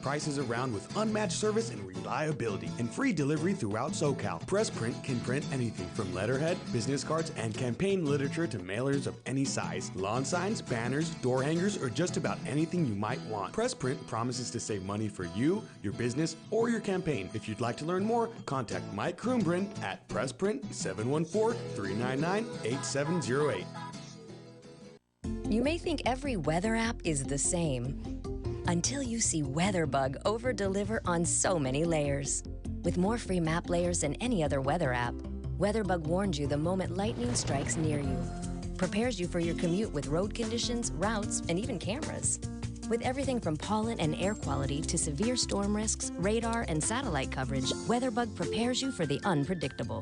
Prices around with unmatched service and reliability, and free delivery throughout SoCal. Press Print can print anything from letterhead, business cards, and campaign literature to mailers of any size. Lawn signs, banners, door hangers, or just about anything you might want. Press Print promises to save money for you, your business, or your campaign. If you'd like to learn more, contact Mike Krumbrin at PressPrint 714-399-8708. You may think every weather app is the same until you see WeatherBug over-deliver on so many layers. With more free map layers than any other weather app, WeatherBug warns you the moment lightning strikes near you, prepares you for your commute with road conditions, routes, and even cameras. With everything from pollen and air quality to severe storm risks, radar, and satellite coverage, WeatherBug prepares you for the unpredictable.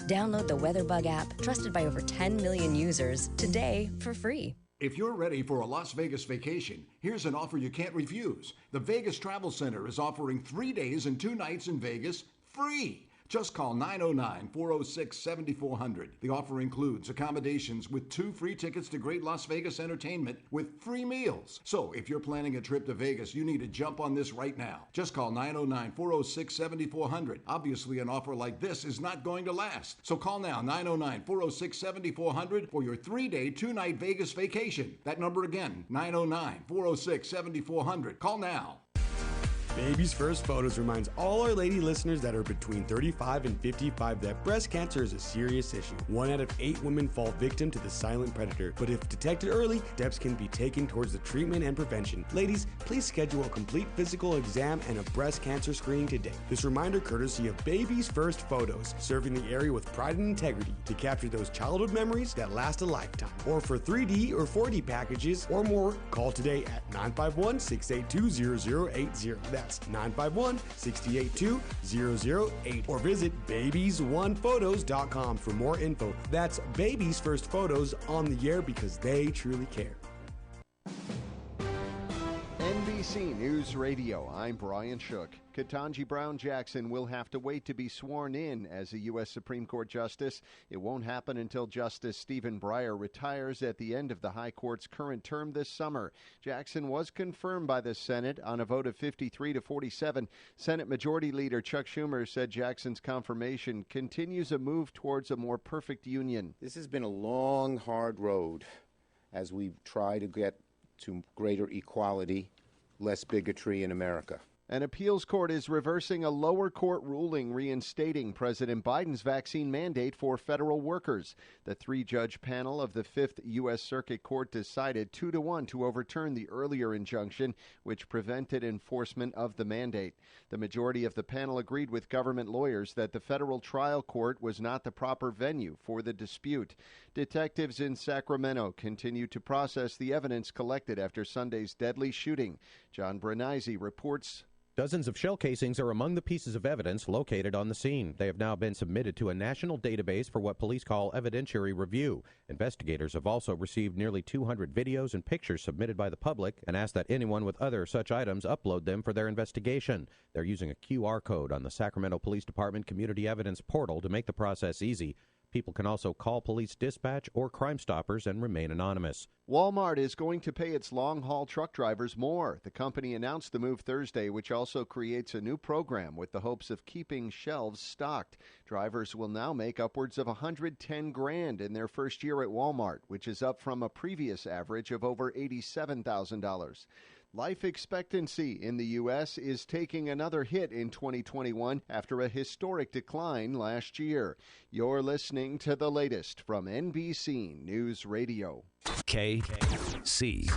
Download the WeatherBug app, trusted by over 10 million users, today for free. If you're ready for a Las Vegas vacation, here's an offer you can't refuse. The Vegas Travel Center is offering 3 days and 2 nights in Vegas free. Just call 909-406-7400. The offer includes accommodations with 2 free tickets to great Las Vegas entertainment with free meals. So if you're planning a trip to Vegas, you need to jump on this right now. Just call 909-406-7400. Obviously, an offer like this is not going to last. So call now, 909-406-7400 for your 3-day, 2-night Vegas vacation. That number again, 909-406-7400. Call now. Baby's First Photos reminds all our lady listeners that are between 35 and 55 that breast cancer is a serious issue. 1 out of 8 women fall victim to the silent predator, but if detected early, steps can be taken towards the treatment and prevention. Ladies, please schedule a complete physical exam and a breast cancer screening today. This reminder courtesy of Baby's First Photos, serving the area with pride and integrity to capture those childhood memories that last a lifetime. Or for 3D or 4D packages or more, call today at 951-682-0080. That's 951-682-0080. Or visit babies1photos.com for more info. That's Babies First Photos, on the air because they truly care. NBC News Radio, I'm Brian Shook. Ketanji Brown Jackson will have to wait to be sworn in as a U.S. Supreme Court Justice. It won't happen until Justice Stephen Breyer retires at the end of the High Court's current term this summer. Jackson was confirmed by the Senate on a vote of 53 to 47. Senate Majority Leader Chuck Schumer said Jackson's confirmation continues a move towards a more perfect union. This has been a long, hard road as we try to get to greater equality, less bigotry in America. An appeals court is reversing a lower court ruling reinstating President Biden's vaccine mandate for federal workers. The 3-judge panel of the 5th U.S. Circuit Court decided 2-1 to overturn the earlier injunction, which prevented enforcement of the mandate. The majority of the panel agreed with government lawyers that the federal trial court was not the proper venue for the dispute. Detectives in Sacramento continue to process the evidence collected after Sunday's deadly shooting. John Brenizzi reports. Dozens of shell casings are among the pieces of evidence located on the scene. They have now been submitted to a national database for what police call evidentiary review. Investigators have also received nearly 200 videos and pictures submitted by the public and asked that anyone with other such items upload them for their investigation. They're using a QR code on the Sacramento Police Department Community Evidence Portal to make the process easy. People can also call police dispatch or Crime Stoppers and remain anonymous. Walmart is going to pay its long-haul truck drivers more. The company announced the move Thursday, which also creates a new program with the hopes of keeping shelves stocked. Drivers will now make upwards of $110,000 in their first year at Walmart, which is up from a previous average of over $87,000. Life expectancy in the U.S. is taking another hit in 2021 after a historic decline last year. You're listening to the latest from NBC News Radio. KCAA.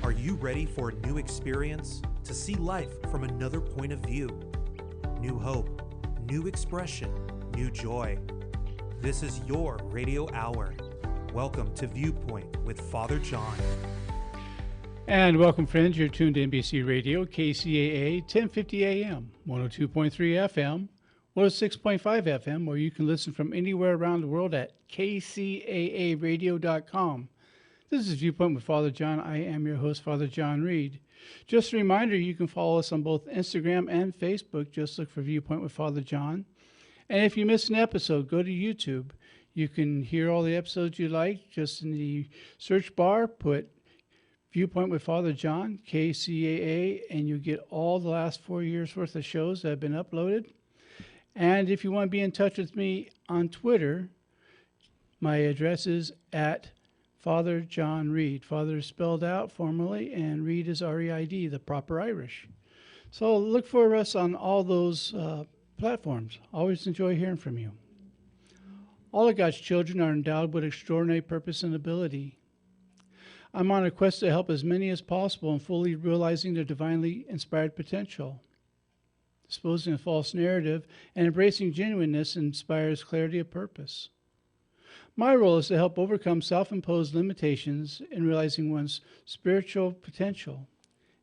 Are you ready for a new experience? To see life from another point of view? New hope, new expression, new joy. This is your radio hour. Welcome to Viewpoint with Father John. And welcome, friends. You're tuned to NBC Radio, KCAA, 1050 AM, 102.3 FM, 106.5 FM, or you can listen from anywhere around the world at kcaaradio.com. This is Viewpoint with Father John. I am your host, Father John Reed. Just a reminder, you can follow us on both Instagram and Facebook. Just look for Viewpoint with Father John. And if you missed an episode, go to YouTube. You can hear all the episodes you like. Just in the search bar, put Viewpoint with Father John, KCAA, and you get all the last 4 years' worth of shows that have been uploaded. And if you want to be in touch with me on Twitter, my address is at Father John Reed. Father is spelled out formally, and Reed is R-E-I-D, the proper Irish. So look for us on all those platforms. Always enjoy hearing from you. All of God's children are endowed with extraordinary purpose and ability. I'm on a quest to help as many as possible in fully realizing their divinely inspired potential. Disposing of false narrative and embracing genuineness inspires clarity of purpose. My role is to help overcome self-imposed limitations in realizing one's spiritual potential.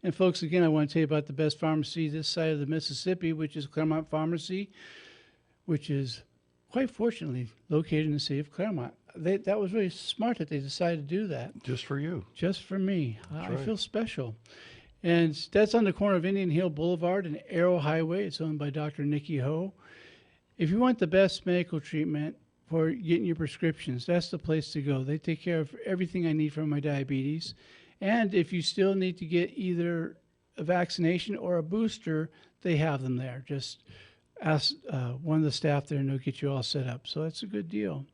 And folks, again, I want to tell you about the best pharmacy this side of the Mississippi, which is Clermont Pharmacy, which is quite fortunately located in the city of Clermont. That was really smart that they decided to do that. Just for you. Just for me. That's I right. feel special. And that's on the corner of Indian Hill Boulevard and Arrow Highway. It's owned by Dr. Nikki Ho. If you want the best medical treatment for getting your prescriptions, that's the place to go. They take care of everything I need for my diabetes. And if you still need to get either a vaccination or a booster, they have them there. Just ask one of the staff there and they'll get you all set up. So that's a good deal.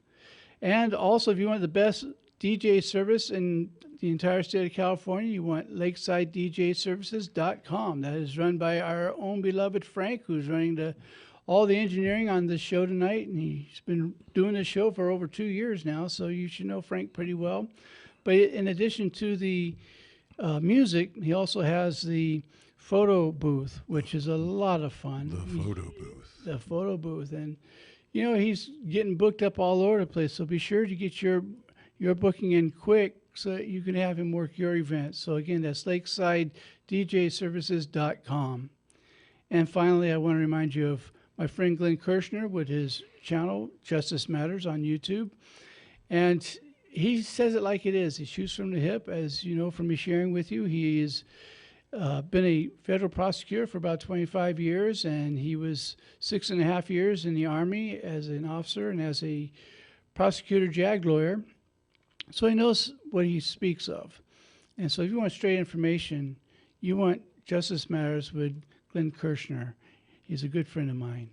And also, if you want the best DJ service in the entire state of California, you want LakesideDJServices.com. That is run by our own beloved Frank, who's running all the engineering on this show tonight. And he's been doing this show for over 2 years now, so you should know Frank pretty well. But in addition to the music, he also has the photo booth, which is a lot of fun. The photo booth. The photo booth. And, you know, he's getting booked up all over the place, so be sure to get your booking in quick so that you can have him work your event. So, again, that's LakesideDJServices.com. And finally, I want to remind you of my friend Glenn Kirshner with his channel, Justice Matters, on YouTube. And he says it like it is. He shoots from the hip, as you know from me sharing with you. He has been a federal prosecutor for about 25 years, and he was 6.5 years in the Army as an officer and as a prosecutor JAG lawyer. So he knows what he speaks of. And so if you want straight information, you want Justice Matters with Glenn Kirshner. He's a good friend of mine.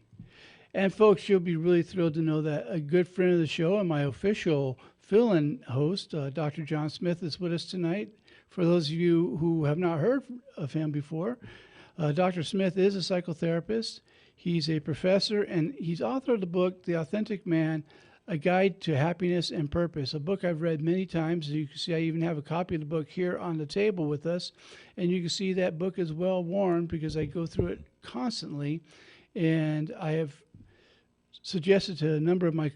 And folks, you'll be really thrilled to know that a good friend of the show and my official fill-in host, Dr. John Smith, is with us tonight. For those of you who have not heard of him before, Dr. Smith is a psychotherapist. He's a professor, and he's author of the book, The Authentic Man, A Guide to Happiness and Purpose, a book I've read many times. As you can see, I even have a copy of the book here on the table with us. And you can see that book is well worn because I go through it constantly. And I have suggested to a number of my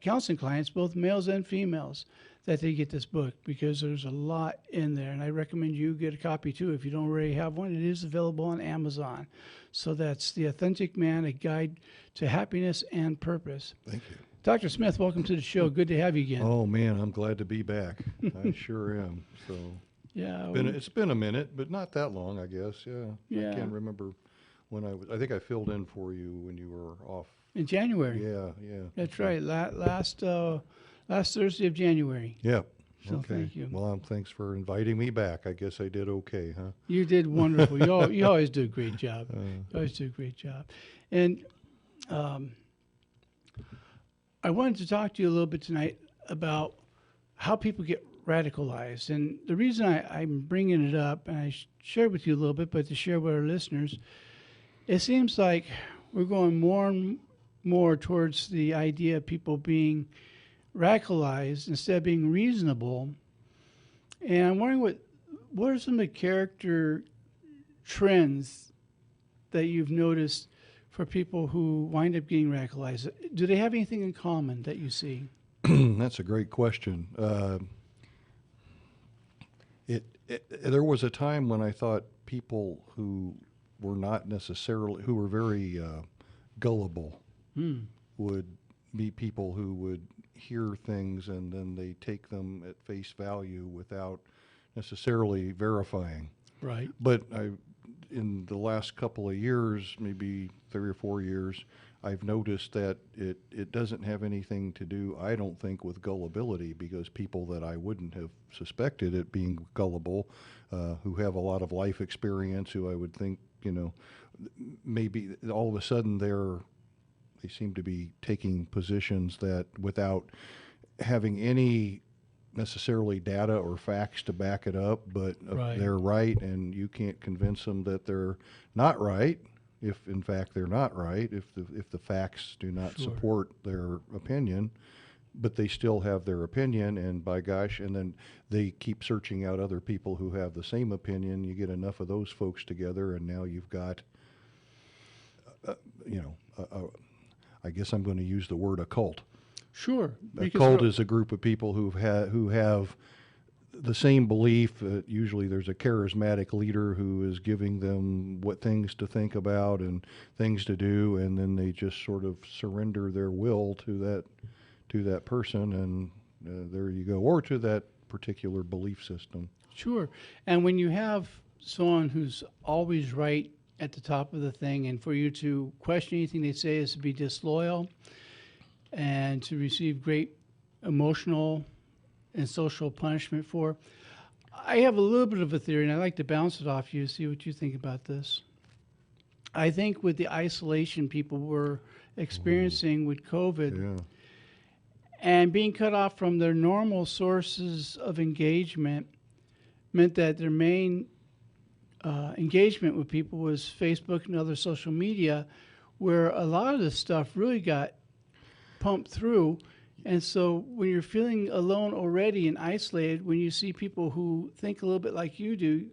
counseling clients, both males and females, that they get this book because there's a lot in there. And I recommend you get a copy too if you don't already have one. It is available on Amazon. So that's The Authentic Man, A Guide to Happiness and Purpose. Thank you. Dr. Smith, welcome to the show. Good to have you again. Oh, man, I'm glad to be back. I sure am. So yeah, it's been a minute, but not that long, I guess. Yeah. I can't remember when I think I filled in for you when you were off. In January. Yeah. That's right. Last Thursday of January. Yep. So okay. thank you. Well, thanks for inviting me back. I guess I did okay, huh? You did wonderful. You always do a great job. You always do a great job. And I wanted to talk to you a little bit tonight about how people get radicalized. And the reason I'm bringing it up, and I shared with you a little bit, but to share with our listeners, it seems like we're going more and more towards the idea of people being radicalized instead of being reasonable. And I'm wondering what are some of the character trends that you've noticed for people who wind up getting radicalized? Do they have anything in common that you see? That's a great question. There was a time when I thought people who were not necessarily, who were very gullible would be people who would hear things and then they take them at face value without necessarily verifying. Right. But in the last couple of years, maybe 3 or 4 years, I've noticed that it doesn't have anything to do, I don't think, with gullibility, because people that I wouldn't have suspected it being gullible, who have a lot of life experience, who I would think, maybe all of a sudden they seem to be taking positions that, without having any necessarily data or facts to back it up, but they're right, and you can't convince them that they're not right, if in fact they're not right, if the facts do not support their opinion, but they still have their opinion, and by gosh, and then they keep searching out other people who have the same opinion. You get enough of those folks together, and now you've got, I guess I'm going to use the word a cult. Sure. A cult is a group of people who have the same belief. Usually there's a charismatic leader who is giving them what things to think about and things to do, and then they just sort of surrender their will to that person, and there you go, or to that particular belief system. Sure. And when you have someone who's always right at the top of the thing, and for you to question anything they say is to be disloyal and to receive great emotional and social punishment for. I have a little bit of a theory, and I'd like to bounce it off you, see what you think about this. I think with the isolation people were experiencing with COVID and being cut off from their normal sources of engagement meant that their main engagement with people was Facebook and other social media, where a lot of this stuff really got pumped through. And so when you're feeling alone already and isolated, when you see people who think a little bit like you do,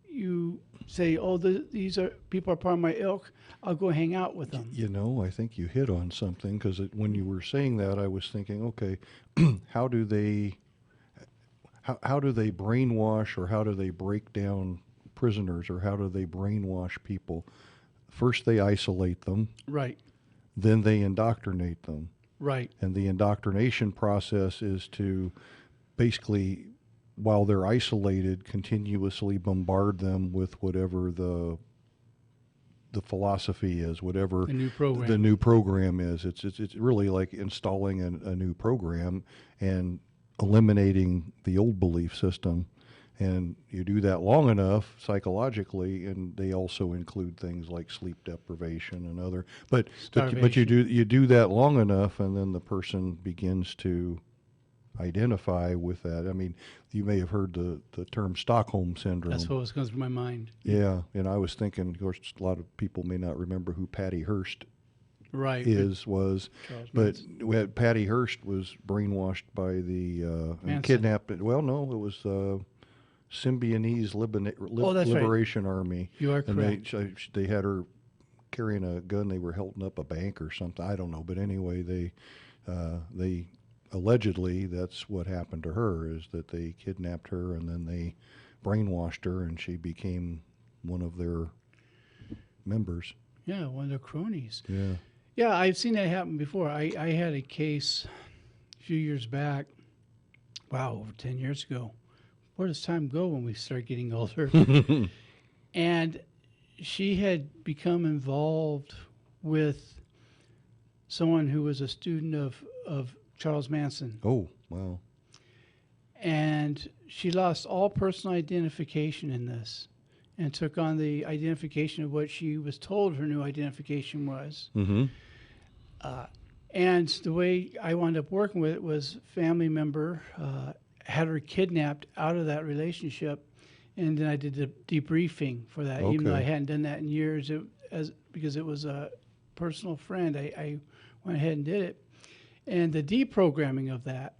you say, oh, these are people are part of my ilk, I'll go hang out with them. I think you hit on something, because when you were saying that, I was thinking, okay, how do they brainwash, or how do they break down prisoners, or how do they brainwash people? First they isolate them. Right. Then they indoctrinate them. Right. And the indoctrination process is to basically, while they're isolated, continuously bombard them with whatever the philosophy is, whatever the new program is. It's really like installing a new program and eliminating the old belief system. And you do that long enough psychologically, and they also include things like sleep deprivation and other. But you do that long enough, and then the person begins to identify with that. I mean, you may have heard the term Stockholm syndrome. That's what was going through my mind. Yeah, and I was thinking, of course, a lot of people may not remember who Patty Hearst but Patty Hearst was brainwashed by the kidnapped. Well, no, it was Symbionese Liberation Army. You are correct. And they had her carrying a gun. They were holding up a bank or something. I don't know, but anyway, they allegedly, that's what happened to her, is that they kidnapped her and then they brainwashed her, and she became one of their members. Yeah, one of their cronies. Yeah. Yeah, I've seen that happen before. I had a case a few years back. Wow, over 10 years ago. Where does time go when we start getting older? And she had become involved with someone who was a student of Charles Manson. Oh, wow. And she lost all personal identification in this and took on the identification of what she was told her new identification was. Mm-hmm. And the way I wound up working with it was family member had her kidnapped out of that relationship, and then I did the debriefing for that. Okay. Even though I hadn't done that in years, because it was a personal friend, I went ahead and did it. And the deprogramming of that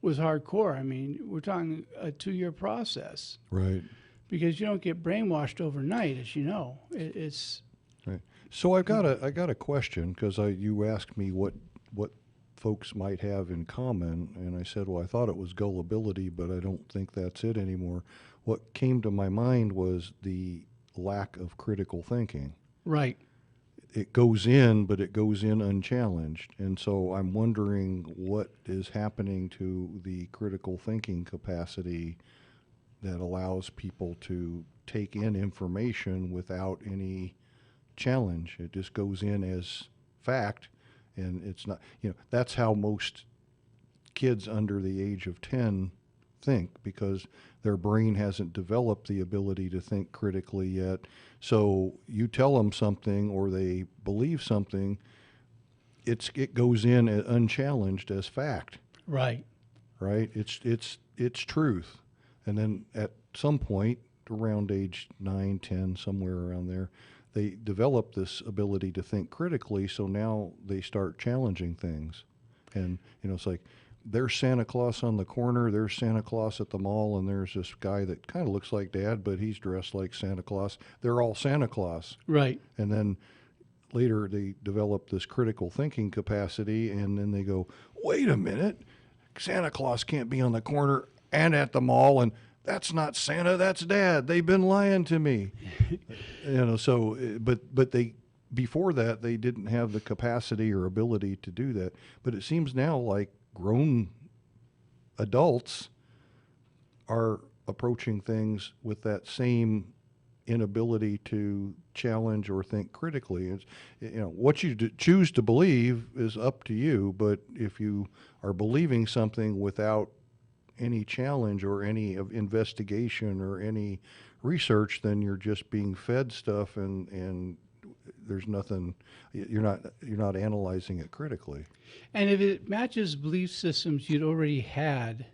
was hardcore. I mean, we're talking a 2-year process. Right. Because you don't get brainwashed overnight, as you know. It's right. So I got a question, because you asked me what folks might have in common, and I said, well, I thought it was gullibility, but I don't think that's it anymore. What came to my mind was the lack of critical thinking. Right. It goes in, but it goes in unchallenged. And so I'm wondering what is happening to the critical thinking capacity that allows people to take in information without any challenge. It just goes in as fact, and it's not, that's how most kids under the age of 10 think, because their brain hasn't developed the ability to think critically yet. So you tell them something or they believe something, it goes in unchallenged as fact. Right. It's truth. And then at some point, around age 9, 10, somewhere around there, they develop this ability to think critically, so now they start challenging things. And, it's like, there's Santa Claus on the corner, there's Santa Claus at the mall, and there's this guy that kind of looks like Dad, but he's dressed like Santa Claus. They're all Santa Claus. Right. And then later they develop this critical thinking capacity, and then they go, wait a minute, Santa Claus can't be on the corner and at the mall, and that's not Santa, that's Dad. They've been lying to me. So, but they, before that, they didn't have the capacity or ability to do that. But it seems now like grown adults are approaching things with that same inability to challenge or think critically. It's, what you choose to believe is up to you, but if you are believing something without any challenge or any investigation or any research, then you're just being fed stuff, and there's nothing, you're not analyzing it critically. And if it matches belief systems you'd already had,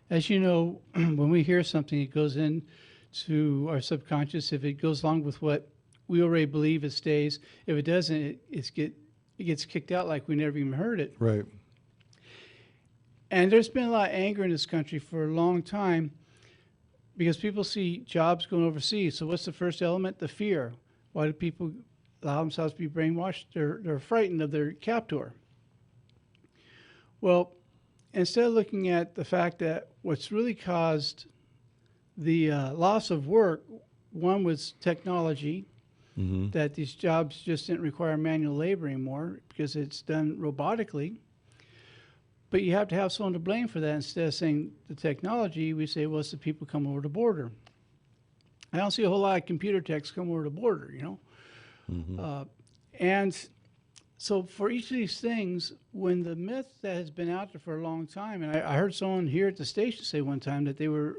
as you know, when we hear something, it goes into our subconscious. If it goes along with what we already believe, it stays. If it doesn't, it gets kicked out like we never even heard it. Right. And there's been a lot of anger in this country for a long time because people see jobs going overseas. So what's the first element? The fear. Why do people allow themselves to be brainwashed? They're frightened of their captor. Well, instead of looking at the fact that what's really caused the loss of work, one was technology, that these jobs just didn't require manual labor anymore because it's done robotically. But you have to have someone to blame for that. Instead of saying the technology, we say, well, it's the people come over the border. I don't see a whole lot of computer techs come over the border, And so for each of these things, when the myth that has been out there for a long time, and I heard someone here at the station say one time that they were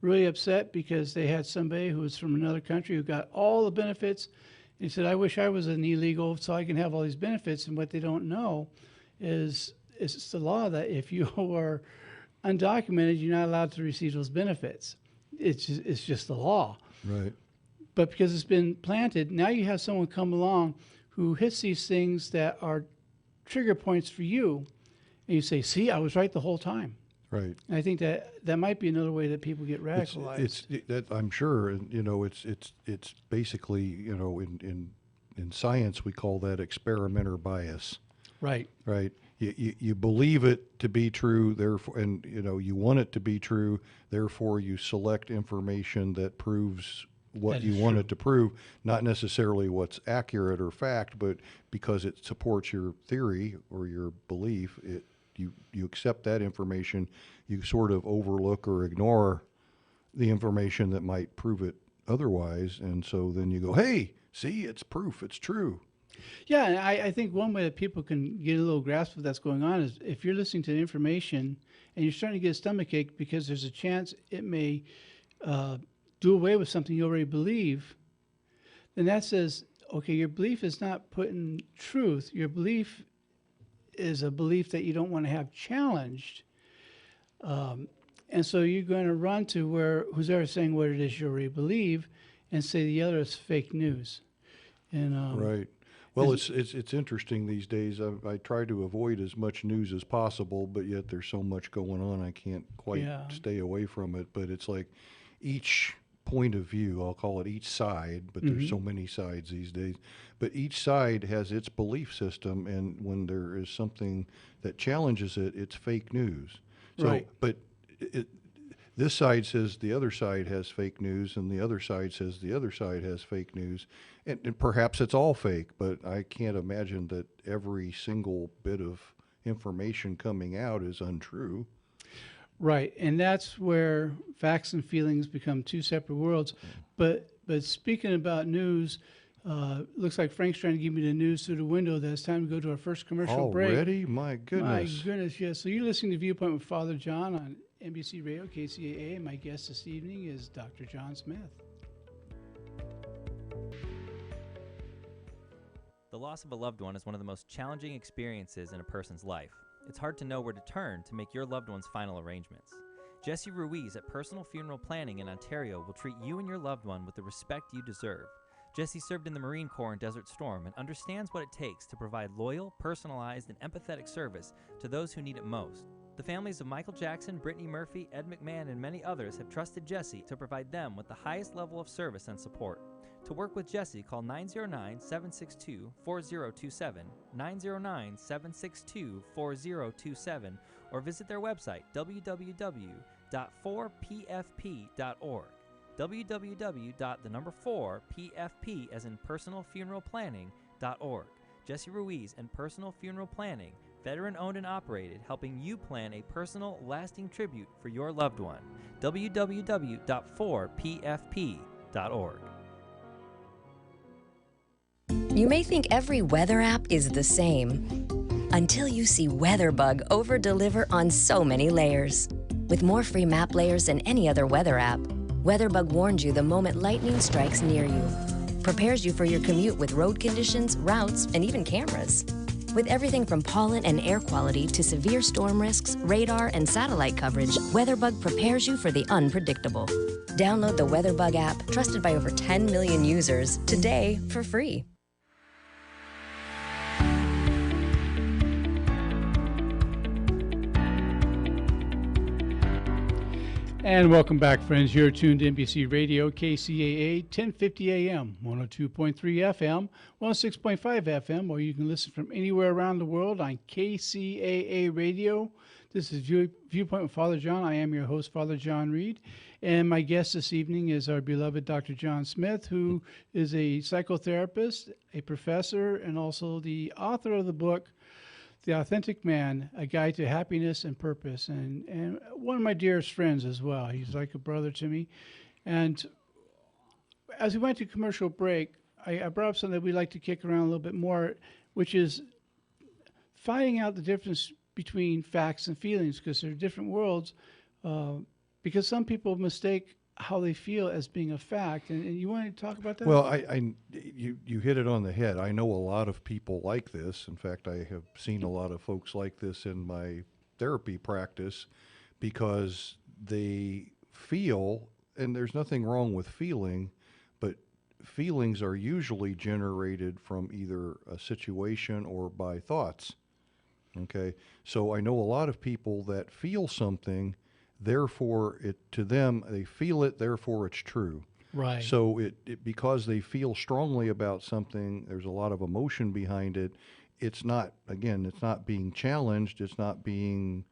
really upset because they had somebody who was from another country who got all the benefits. And he said, I wish I was an illegal so I can have all these benefits. And what they don't know is it's the law that if you are undocumented, you're not allowed to receive those benefits. It's just the law. Right. But because it's been planted, now you have someone come along who hits these things that are trigger points for you, and you say, see, I was right the whole time. Right. And I think that might be another way that people get radicalized. That I'm sure, it's basically, in science we call that experimenter bias. Right. Right. You believe it to be true, therefore, and you want it to be true, therefore you select information that proves what you want it to prove, not necessarily what's accurate or fact, but because it supports your theory or your belief, you accept that information. You sort of overlook or ignore the information that might prove it otherwise, and so then you go, hey, see, it's proof, it's true. Yeah, and I think one way that people can get a little grasp of what's going on is if you're listening to the information and you're starting to get a stomachache because there's a chance it may do away with something you already believe, then that says, okay, your belief is not put in truth. Your belief is a belief that you don't want to have challenged. And so you're going to run to where who's ever saying what it is you already believe and say the other is fake news. And right. Well, it's interesting these days. I try to avoid as much news as possible, but yet there's so much going on I can't quite stay away from it. But it's like each point of view, I'll call it each side, but there's so many sides these days. But each side has its belief system, and when there is something that challenges it, it's fake news. So, right. But this side says the other side has fake news, and the other side says the other side has fake news. And perhaps it's all fake, but I can't imagine that every single bit of information coming out is untrue. Right, and that's where facts and feelings become two separate worlds. But speaking about news, Looks like Frank's trying to give me the news through the window that it's time to go to our first commercial break. Already? My goodness. My goodness, yes. So you're listening to Viewpoint with Father John on NBC Radio, KCAA. My guest this evening is Dr. John Smith. The loss of a loved one is one of the most challenging experiences in a person's life. It's hard to know where to turn to make your loved one's final arrangements. Jesse Ruiz at Personal Funeral Planning in Ontario will treat you and your loved one with the respect you deserve. Jesse served in the Marine Corps in Desert Storm and understands what it takes to provide loyal, personalized, and empathetic service to those who need it most. The families of Michael Jackson, Brittany Murphy, Ed McMahon, and many others have trusted Jesse to provide them with the highest level of service and support. To work with Jesse, call 909-762-4027, 909-762-4027, or visit their website, www.4pfp.org. www.4pfp as in personalfuneralplanning.org. Jesse Ruiz and Personal Funeral Planning, veteran-owned and operated, helping you plan a personal, lasting tribute for your loved one. www.4pfp.org. You may think every weather app is the same until you see WeatherBug over-deliver on so many layers. With more free map layers than any other weather app, WeatherBug warns you the moment lightning strikes near you, prepares you for your commute with road conditions, routes, and even cameras. With everything from pollen and air quality to severe storm risks, radar, and satellite coverage, WeatherBug prepares you for the unpredictable. Download the WeatherBug app, trusted by over 10 million users, today for free. And welcome back, friends. You're tuned to NBC Radio, KCAA, 1050 AM, 102.3 FM, 106.5 FM, or you can listen from anywhere around the world on KCAA Radio. This is Viewpoint with Father John. I am your host, Father John Reed. And my guest this evening is our beloved Dr. John Smith, who is a psychotherapist, a professor, and also the author of the book, The Authentic Man, A Guide to Happiness and Purpose, and one of my dearest friends as well. He's like a brother to me. And as we went to commercial break, I brought up something that we like to kick around a little bit more, which is finding out the difference between facts and feelings, because they're different worlds, because some people mistake how they feel as being a fact. And you want to talk about that? Well, you hit it on the head. I know a lot of people like this. In fact, I have seen a lot of folks like this in my therapy practice, because they feel, and there's nothing wrong with feeling, but feelings are usually generated from either a situation or by thoughts. Okay? So I know a lot of people that feel something, therefore to them, they feel it, therefore it's true. Right. So it because they feel strongly about something, there's a lot of emotion behind it. It's not being challenged. It's not being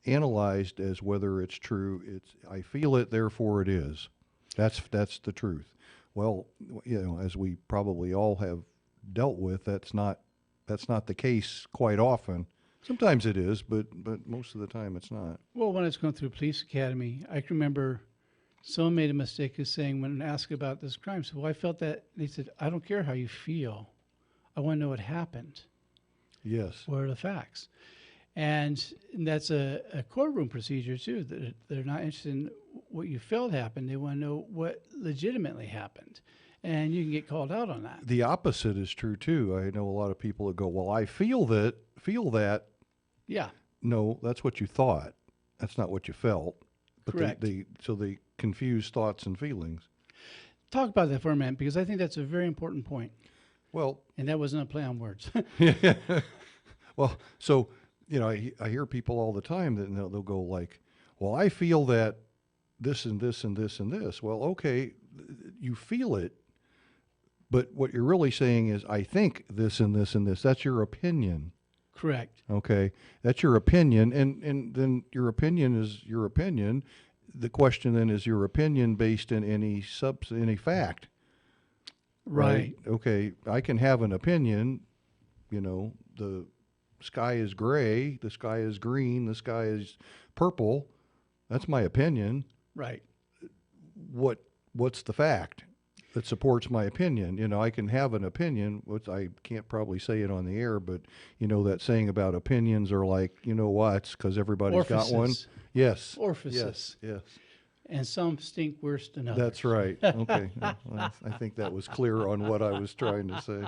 analyzed as whether it's true. It's, I feel it, therefore it is. That's the truth. Well, as we probably all have dealt with, that's not the case quite often. Sometimes it is, but most of the time it's not. Well, when I was going through police academy, I can remember someone made a mistake of saying, when asked about this crime, so well, I felt that, they said, I don't care how you feel. I want to know what happened. Yes. What are the facts? And that's a courtroom procedure, too. They're not interested in what you felt happened. They want to know what legitimately happened. And you can get called out on that. The opposite is true, too. I know a lot of people that go, well, I feel that. Yeah. No, that's what you thought. That's not what you felt. But Correct. So they confuse thoughts and feelings. Talk about that for a minute, because I think that's a very important point. Well, and that wasn't a play on words. Well, so, I hear people all the time that they'll go like, well, I feel that this and this and this and this. Well, okay, you feel it, but what you're really saying is, I think this and this and this. That's your opinion. Correct. Okay, that's your opinion, and then your opinion is your opinion. The question then is your opinion based in any fact. Right. Okay, I can have an opinion. The sky is gray, the sky is green, the sky is purple. That's my opinion. Right. What's the fact? that supports my opinion. You know, I can have an opinion, which I can't probably say it on the air, but you know that saying about opinions are like, you know what, because everybody's got one. Yes. Orifices. Yes. And some stink worse than others. That's right. Okay. Well, I think that was clear on what I was trying to say.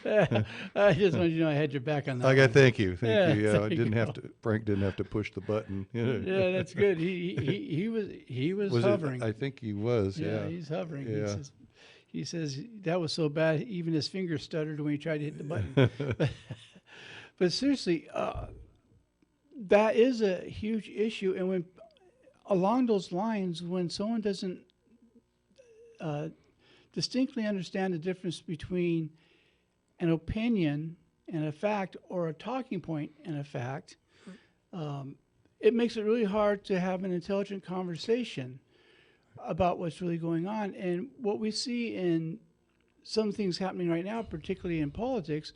Yeah. I just wanted you to know I had your back on that. Okay, thank you. Yeah, Yeah, I didn't have to. Frank didn't have to push the button. Yeah, that's good. He was hovering. I think he was. Yeah, he's hovering. Yeah. He says that was so bad, even his fingers stuttered when he tried to hit the button. But seriously, that is a huge issue. And when along those lines, when someone doesn't distinctly understand the difference between an opinion and a fact, or a talking point and a fact, it makes it really hard to have an intelligent conversation about what's really going on. And what we see in some things happening right now, particularly in politics,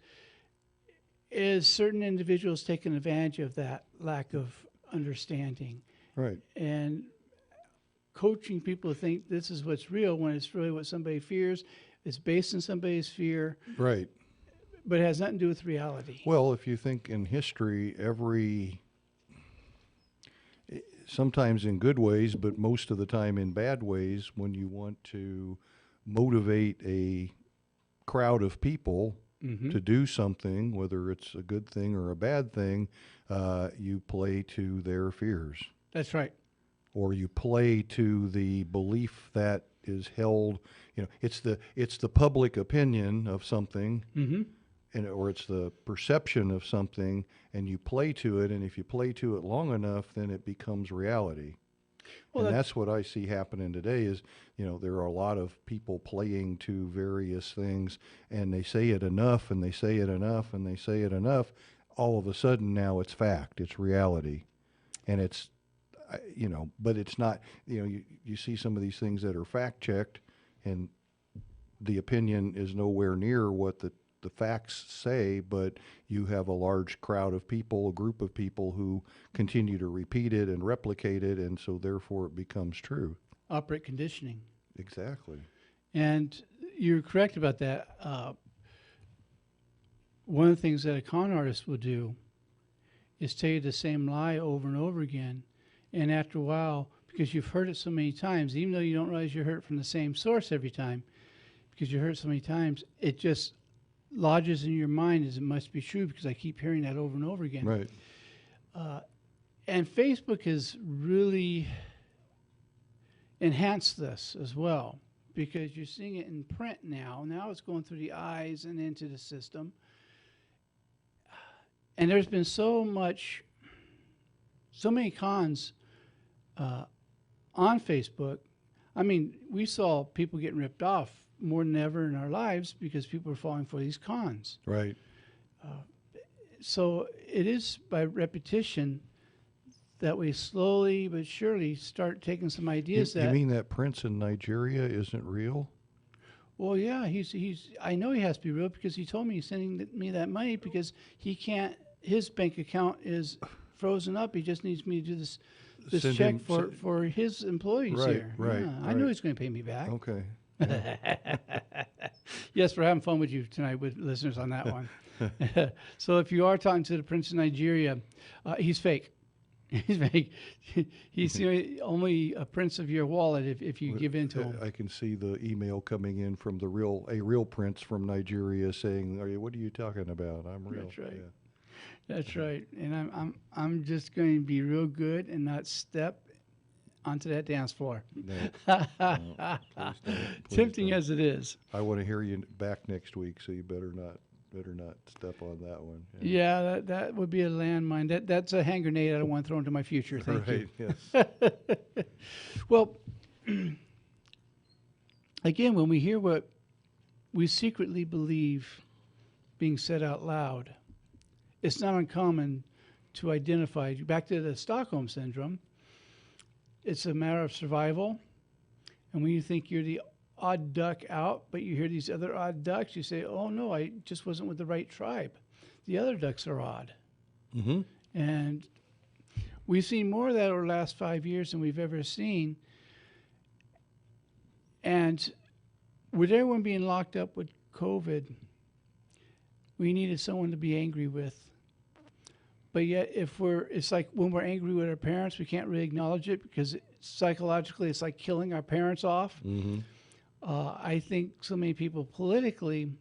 is certain individuals taking advantage of that lack of understanding. Right. And coaching people to think this is what's real when it's really what somebody fears. It's based on somebody's fear. Right. But it has nothing to do with reality. Well, if you think in history, sometimes in good ways, but most of the time in bad ways, when you want to motivate a crowd of people to do something, whether it's a good thing or a bad thing, you play to their fears. That's right. Or you play to the belief that is held, you know, it's the public opinion of something, or it's the perception of something, and you play to it, and if you play to it long enough, then it becomes reality. Well, and that's what I see happening today is, you know, there are a lot of people playing to various things, and they say it enough, and they say it enough, and they say it enough, all of a sudden now it's fact, it's reality. And it's, you know, but it's not, you know, you see some of these things that are fact-checked, and the opinion is nowhere near what the facts say, but you have a large crowd of people, a group of people who continue to repeat it and replicate it, and so therefore it becomes true. Operant conditioning. Exactly. And you're correct about that. One of the things that a con artist will do is tell you the same lie over and over again, and after a while, because you've heard it so many times, even though you don't realize you heard it from the same source every time, because you heard it so many times, it just lodges in your mind as it must be true because I keep hearing that over and over again. Right. And Facebook has really enhanced this as well because you're seeing it in print now. Now it's going through the eyes and into the system. And there's been so many cons on Facebook. I mean, we saw people getting ripped off more than ever in our lives because people are falling for these cons. Right. So it is by repetition that we slowly but surely start taking some ideas You mean that prince in Nigeria isn't real? Well, yeah, I know he has to be real because he told me he's sending me that money because he can't, his bank account is frozen up. He just needs me to do this check for his employees here. Right, yeah, I knew he was going to pay me back. Okay. Yeah. Yes, we're having fun with you tonight with listeners on that one. So if you are talking to the Prince of Nigeria, he's fake. He's fake. He's only a prince of your wallet if you give in to him. I can see the email coming in from a real prince from Nigeria saying, "What are you talking about? I'm real." That's right. Yeah. That's right. And I'm just going to be real good and not step onto that dance floor. No, please don't. Tempting as it is. I want to hear you back next week, so you better not step on that one. Yeah, that would be a landmine. That's a hand grenade I don't want thrown into my future. Thank you. Yes. Well, again, when we hear what we secretly believe being said out loud, it's not uncommon to identify. Back to the Stockholm Syndrome, it's a matter of survival. And when you think you're the odd duck out, but you hear these other odd ducks, you say, oh, no, I just wasn't with the right tribe. The other ducks are odd. Mm-hmm. And we've seen more of that over the last 5 years than we've ever seen. And with everyone being locked up with COVID, we needed someone to be angry with. But yet, it's like when we're angry with our parents, we can't really acknowledge it because psychologically it's like killing our parents off. Mm-hmm. I think so many people politically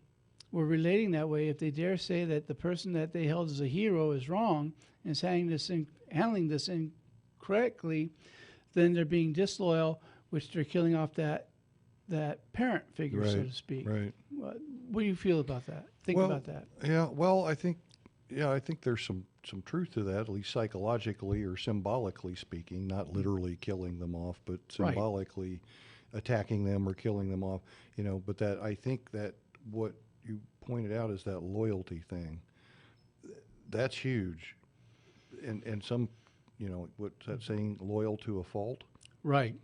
were relating that way. If they dare say that the person that they held as a hero is wrong and is handling this incorrectly, then they're being disloyal, which they're killing off that parent figure, so to speak. Right. What do you feel about that? Think about that. Yeah. Well, I think there's some truth to that, at least psychologically or symbolically speaking, not literally killing them off, but symbolically attacking them or killing them off. But that I think that what you pointed out is that loyalty thing. That's huge, and some, what's that saying? Loyal to a fault. Right.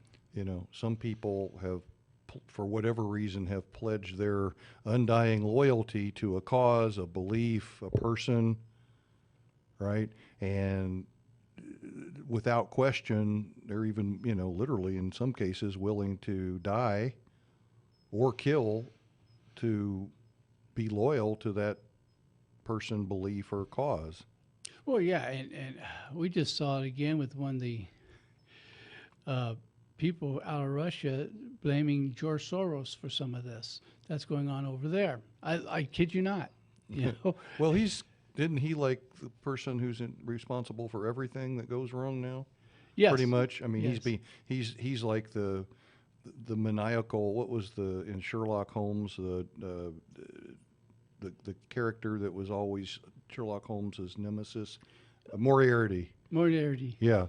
Some people have, for whatever reason, have pledged their undying loyalty to a cause, a belief, a person, right? And without question, they're even, literally in some cases willing to die or kill to be loyal to that person, belief, or cause. Well, yeah, and we just saw it again with one of the people out of Russia blaming George Soros for some of this that's going on over there. I kid you not. Well, isn't he like the person who's responsible for everything that goes wrong now? Yes. Pretty much. I mean, Yes. he's like the maniacal. What was in Sherlock Holmes the character that was always Sherlock Holmes's nemesis, Moriarty. Moriarty. Yeah,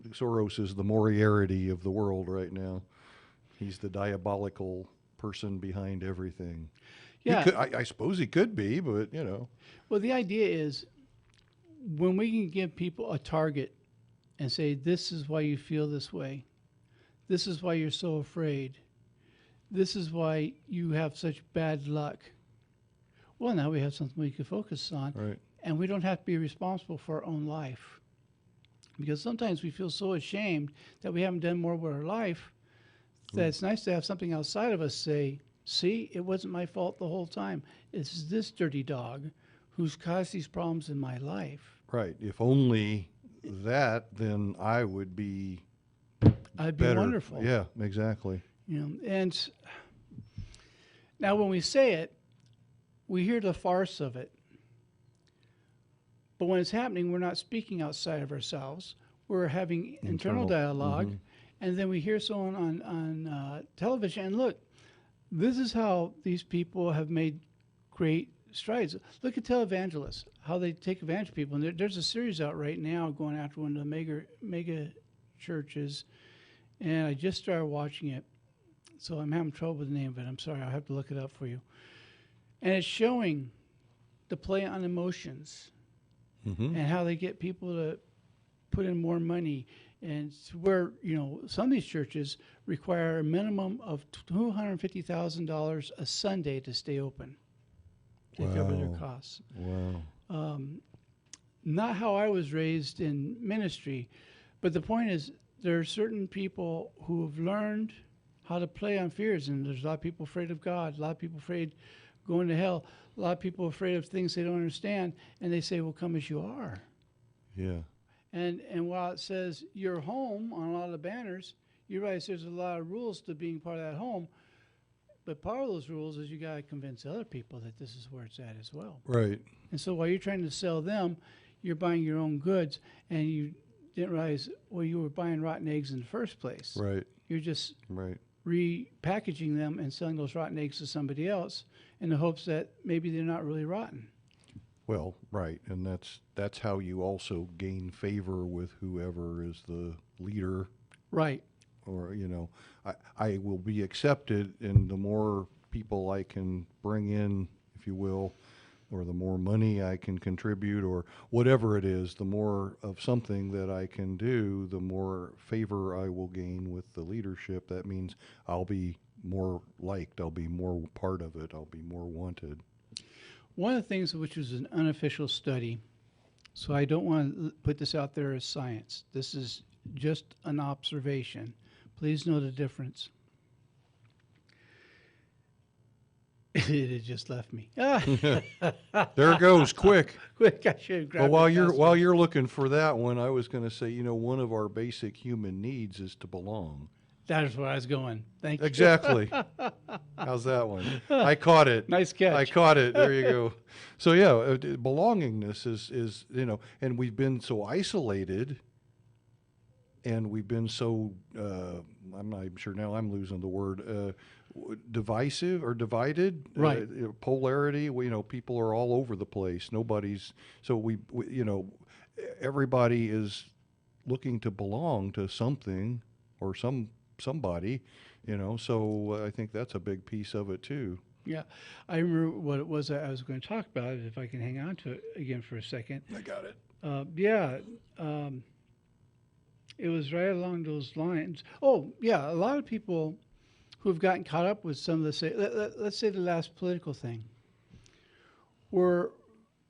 Soros is the Moriarty of the world right now. He's the diabolical person behind everything. Yeah, I suppose he could be, but Well, the idea is when we can give people a target and say, this is why you feel this way. This is why you're so afraid. This is why you have such bad luck. Well, now we have something we can focus on. Right. And we don't have to be responsible for our own life. Because sometimes we feel so ashamed that we haven't done more with our life that it's nice to have something outside of us say, see, it wasn't my fault the whole time. It's this dirty dog who's caused these problems in my life. Right. If only that, then I would be I'd better. be wonderful. Yeah, exactly. And now when we say it, we hear the farce of it. But when it's happening, we're not speaking outside of ourselves. We're having internal dialogue. Mm-hmm. And then we hear someone on television, and look, this is how these people have made great strides. Look at televangelists, how they take advantage of people. And there's a series out right now going after one of the mega churches, and I just started watching it. So I'm having trouble with the name of it. I'm sorry, I'll have to look it up for you. And it's showing the play on emotions. Mm-hmm. And how they get people to put in more money. And where, some of these churches require a minimum of $250,000 a Sunday to stay open to cover their costs. Wow. Not how I was raised in ministry, but the point is there are certain people who have learned how to play on fears, and there's a lot of people afraid of God, a lot of people afraid of going to hell, a lot of people are afraid of things they don't understand, and they say, well, come as you are. Yeah. And while it says your home on a lot of the banners, you realize there's a lot of rules to being part of that home. But part of those rules is you got to convince other people that this is where it's at as well. Right. And so while you're trying to sell them, you're buying your own goods, and you didn't realize, well, you were buying rotten eggs in the first place. Right. You're just right. repackaging them and selling those rotten eggs to somebody else in the hopes that maybe they're not really rotten. Well, right, and that's how you also gain favor with whoever is the leader. Right. Or, I will be accepted, and the more people I can bring in, if you will, or the more money I can contribute, or whatever it is, the more of something that I can do, the more favor I will gain with the leadership. That means I'll be more liked, I'll be more part of it, I'll be more wanted. One of the things which was an unofficial study, so I don't want to put this out there as science. This is just an observation. Please know the difference. It had just left me. There it goes, quick. Quick, I should have grabbed Well, it while you're looking for that one, I was going to say, one of our basic human needs is to belong. That is where I was going. Thank you. Exactly. How's that one? I caught it. Nice catch. I caught it. There you go. So yeah, belongingness is and we've been so isolated, and we've been so I'm not even sure now. I'm losing the word. Divisive or divided, right? Polarity. People are all over the place. Nobody's. So we everybody is looking to belong to something or somebody, so I think that's a big piece of it too. Yeah, I remember what it was that I was going to talk about, if I can hang on to it again for a second. I got it. It was right along those lines. Oh, yeah, a lot of people who have gotten caught up with some of the, let's say the last political thing, were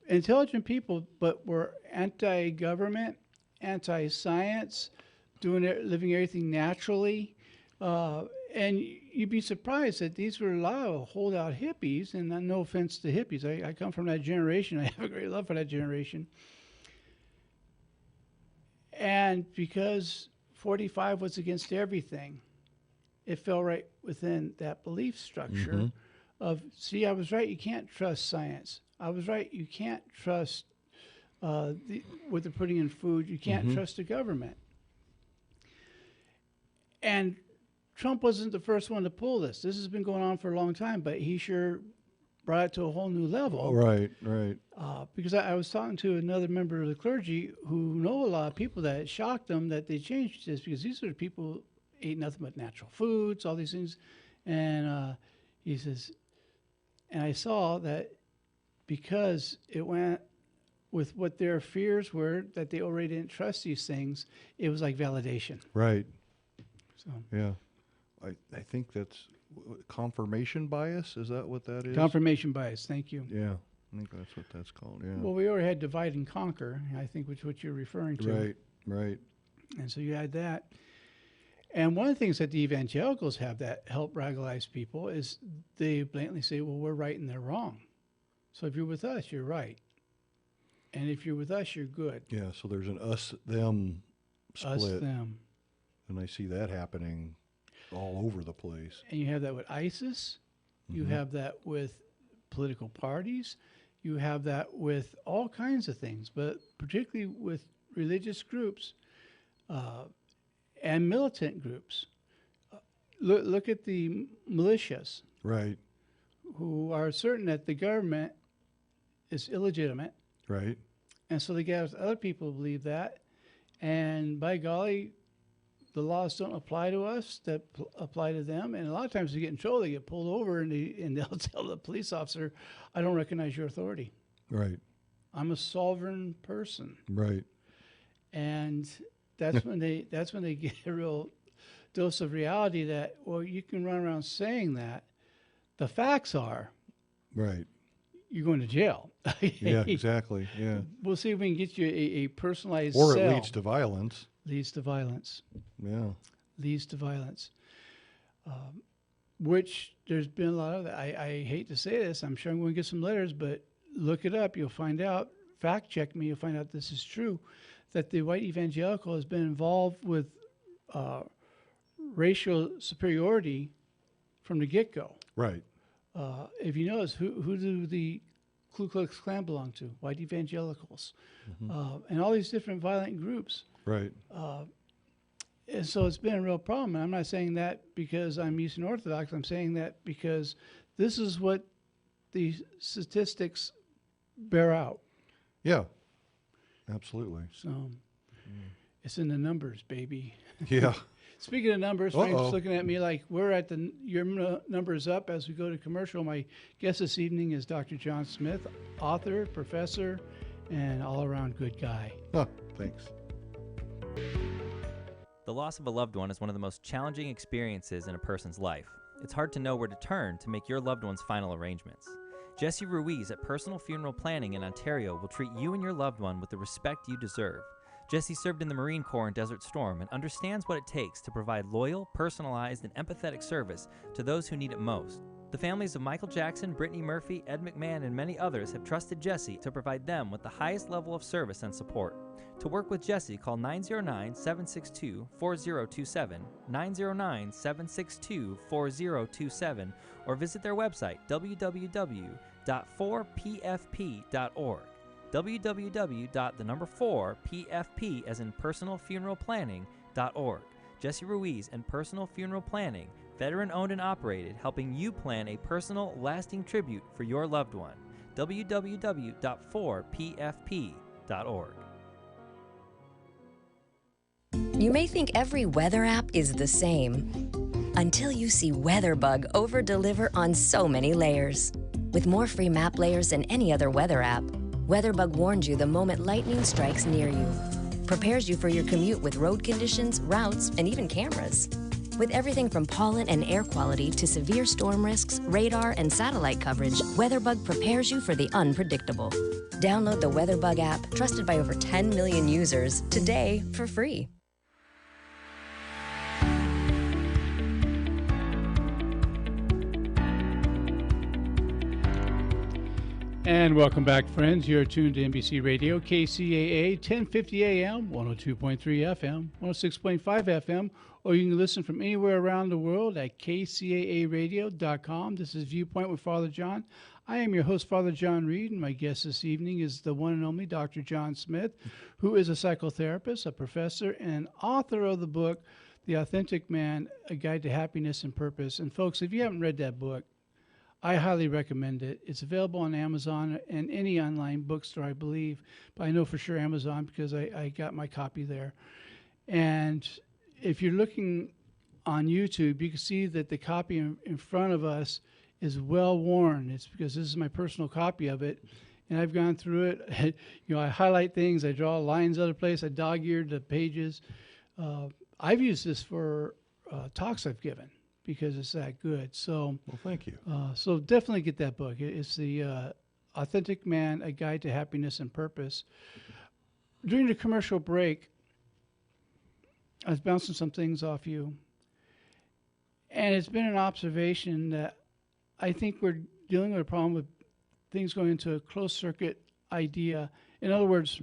intelligent people, but were anti-government, anti-science, living everything naturally. And you'd be surprised that these were a lot of holdout hippies, and no offense to hippies. I come from that generation. I have a great love for that generation. And because 45 was against everything, it fell right within that belief structure of, see, I was right, you can't trust science. I was right, you can't trust what they're putting in food. You can't trust the government. And Trump wasn't the first one to pull this. This has been going on for a long time, but he sure brought it to a whole new level. Oh, right. Because I was talking to another member of the clergy who know a lot of people that it shocked them that they changed this, because these are the people who ate nothing but natural foods, all these things. And he says, and I saw that because it went with what their fears were, that they already didn't trust these things, it was like validation. Right. So yeah, I think that's confirmation bias. Is that what that is? Confirmation bias. Thank you. Yeah, I think that's what that's called. Yeah. Well, we already had divide and conquer, I think, which is what you're referring to. Right. And so you had that. And one of the things that the evangelicals have that help radicalize people is they blatantly say, well, we're right and they're wrong. So if you're with us, you're right. And if you're with us, you're good. Yeah, so there's an us-them split. Us-them. And I see that happening all over the place. And you have that with ISIS. You have that with political parties. You have that with all kinds of things, but particularly with religious groups and militant groups. Look at the militias. Right. Who are certain that the government is illegitimate. Right. And so they get other people to believe that. And by golly, the laws don't apply to us that apply to them. And a lot of times they get in trouble, they get pulled over, and they'll tell the police officer, I don't recognize your authority. Right. I'm a sovereign person. Right. And that's when they get a real dose of reality that, well, you can run around saying that. The facts are, right, you're going to jail. Yeah, exactly. Yeah. We'll see if we can get you a personalized or cell. It leads to violence. Leads to violence. Yeah. Leads to violence. Which there's been a lot of that. I hate to say this. I'm sure I'm going to get some letters, but look it up. You'll find out. Fact check me. You'll find out this is true. That the white evangelical has been involved with racial superiority from the get-go. Right. If you notice, who do the Ku Klux Klan belong to? White evangelicals. And all these different violent groups. Right. And so it's been a real problem. And I'm not saying that because I'm Eastern Orthodox. I'm saying that because this is what the statistics bear out. Yeah, absolutely. So it's in the numbers, baby. Yeah. Speaking of numbers, Frank's looking at me like we're at your numbers up as we go to commercial. My guest this evening is Dr. John Smith, author, professor, and all-around good guy. Thanks. The loss of a loved one is one of the most challenging experiences in a person's life. It's hard to know where to turn to make your loved one's final arrangements. Jesse Ruiz at Personal Funeral Planning in Ontario will treat you and your loved one with the respect you deserve. Jesse served in the Marine Corps in Desert Storm and understands what it takes to provide loyal, personalized, and empathetic service to those who need it most. The families of Michael Jackson, Brittany Murphy, Ed McMahon, and many others have trusted Jesse to provide them with the highest level of service and support. To work with Jesse, call 909-762-4027, 909-762-4027, or visit their website, www.4pfp.org. www.4pfp as in personal funeral planning.org. Jesse Ruiz and Personal Funeral Planning, veteran-owned and operated, helping you plan a personal, lasting tribute for your loved one. www.4pfp.org. You may think every weather app is the same until you see WeatherBug over-deliver on so many layers. With more free map layers than any other weather app, WeatherBug warns you the moment lightning strikes near you, prepares you for your commute with road conditions, routes, and even cameras. With everything from pollen and air quality to severe storm risks, radar, and satellite coverage, WeatherBug prepares you for the unpredictable. Download the WeatherBug app, trusted by over 10 million users, today for free. And welcome back, friends. You're tuned to NBC Radio, KCAA, 1050 AM, 102.3 FM, 106.5 FM, or you can listen from anywhere around the world at kcaaradio.com. This is Viewpoint with Father John. I am your host, Father John Reed, and my guest this evening is the one and only Dr. John Smith, who is a psychotherapist, a professor, and author of the book, The Authentic Man, A Guide to Happiness and Purpose. And folks, if you haven't read that book, I highly recommend it. It's available on Amazon and any online bookstore, I believe. But I know for sure Amazon because I got my copy there. And if you're looking on YouTube, you can see that the copy in front of us is well worn. It's because this is my personal copy of it. And I've gone through it. I highlight things. I draw lines other place. I dog-eared the pages. I've used this for talks I've given, because it's that good. So, well, thank you. So definitely get that book. It's the Authentic Man, A Guide to Happiness and Purpose. During the commercial break, I was bouncing some things off you, and it's been an observation that I think we're dealing with a problem with things going into a closed-circuit idea. In other words,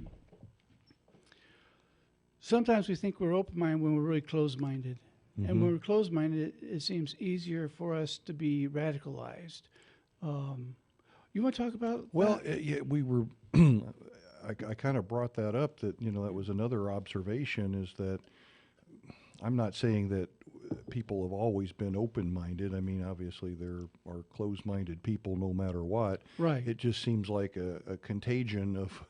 sometimes we think we're open-minded when we're really closed-minded. Mm-hmm. And when we're closed-minded, it seems easier for us to be radicalized. You want to talk about that? Yeah, we were. I kind of brought that up. That that was another observation. Is that I'm not saying that people have always been open-minded. I mean, obviously there are closed-minded people no matter what. Right. It just seems like a contagion of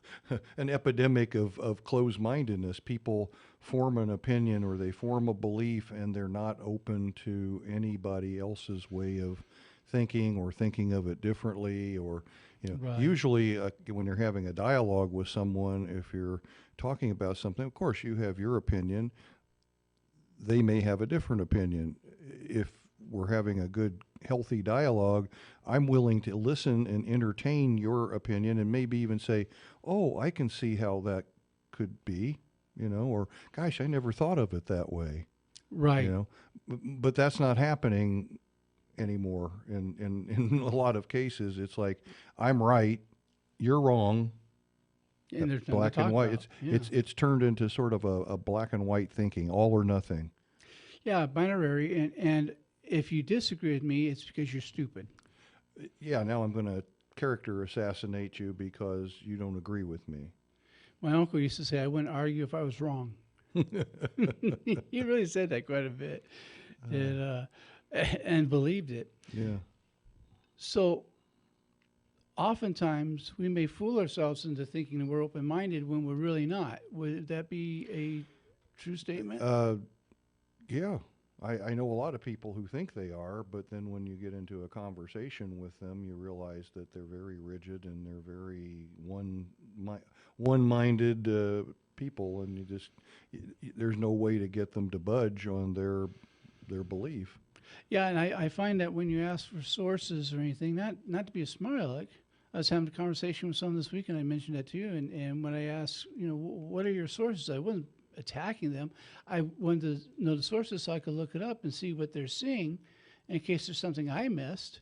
an epidemic of closed-mindedness. People form an opinion or they form a belief and they're not open to anybody else's way of thinking or thinking of it differently. Or Right. Usually when you're having a dialogue with someone, if you're talking about something, of course you have your opinion. They may have a different opinion. If we're having a good, healthy dialogue, I'm willing to listen and entertain your opinion and maybe even say, oh, I can see how that could be, or gosh, I never thought of it that way. Right. But that's not happening anymore. In a lot of cases, it's like, I'm right, you're wrong. And there's black and white. It's turned into sort of a black and white thinking, all or nothing. Yeah, binary. And if you disagree with me, it's because you're stupid. Yeah, now I'm going to character assassinate you because you don't agree with me. My uncle used to say I wouldn't argue if I was wrong. He really said that quite a bit, and believed it. Yeah. So oftentimes we may fool ourselves into thinking that we're open-minded when we're really not. Would that be a true statement? Yeah. I know a lot of people who think they are, but then when you get into a conversation with them, you realize that they're very rigid and they're very one-minded people, and there's no way to get them to budge on their belief. Yeah, and I find that when you ask for sources or anything, not to be a smart aleck. I was having a conversation with someone this week, and I mentioned that to you. And when I asked, what are your sources? I wasn't attacking them. I wanted to know the sources so I could look it up and see what they're seeing in case there's something I missed.